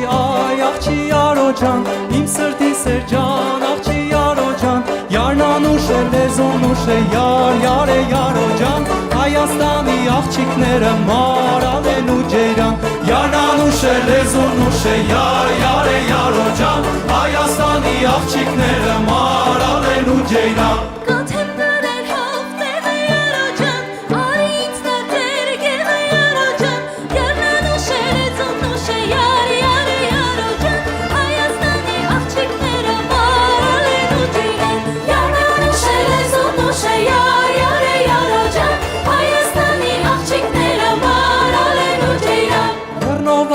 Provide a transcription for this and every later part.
ay աղջի Արո ջան, իմ սրտի սերջան, աղջի Արո ջան, Յարնան ուշ է, լեզուն ուշ է, յար է Արո ջան, Հայաստանի աղջիկները մարալ են ու ջեյրան, Յարնան ուշ է, լեզուն ուշ է, յար է Արո ջան, Հայաստանի աղջիկները մարալ են ու ջեյրան։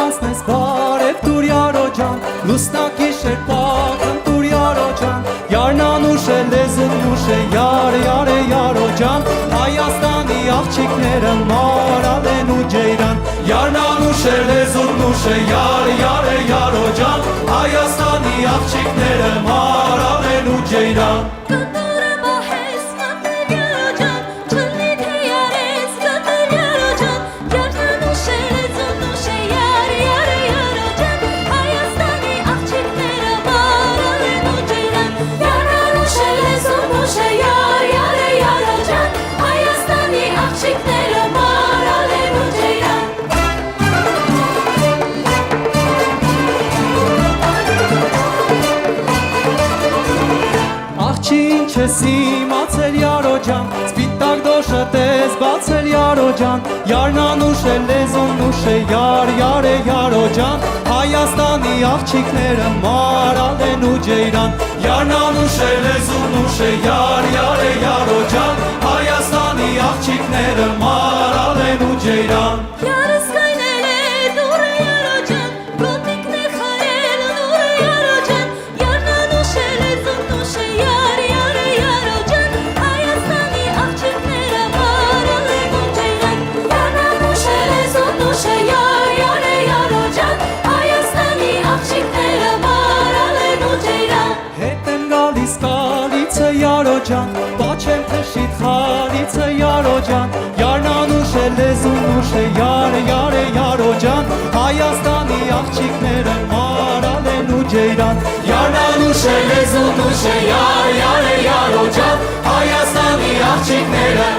Անցնես բարև դուր Արո ջան, լուսնակի շերպակն դուր Արո ջան, Յարնան ուշ է, լեզուն ուշ է, յար է Արո ջան, Հայաստանի աղջիկները մարալ են ու ջեյրան, Յարնան ուշ է, լեզուն ուշ է, յար է Արո ջան, Հայաստանի աղջիկները մարալ են ու ջեյրան։ Ինչ ես իմացել Արո ջան, սպիտակ դոշը տես բացել Արո ջան, Յարնան ուշ է, լեզուն ուշ է, յար է Արո ջան, Հայաստանի աղջիկները մարալ են ու ջեյրան, Յարնան ուշ է, լեզուն ուշ է, յար է Արո ջան, Հայաստանի աղջիկները մարալ են ու ջեյրան։ Կալիցը Արո ջան, բաչեմ թշիտ խալիցը Արո ջան, Յարնան ուշ է, լեզուն ուշ է, յար է Արո ջան, Հայաստանի աղջիկները մարալ են ու ջեյրան, Յարնան ուշ է, լեզուն ուշ է, յար է Արո ջան, Հայաստանի աղջիկները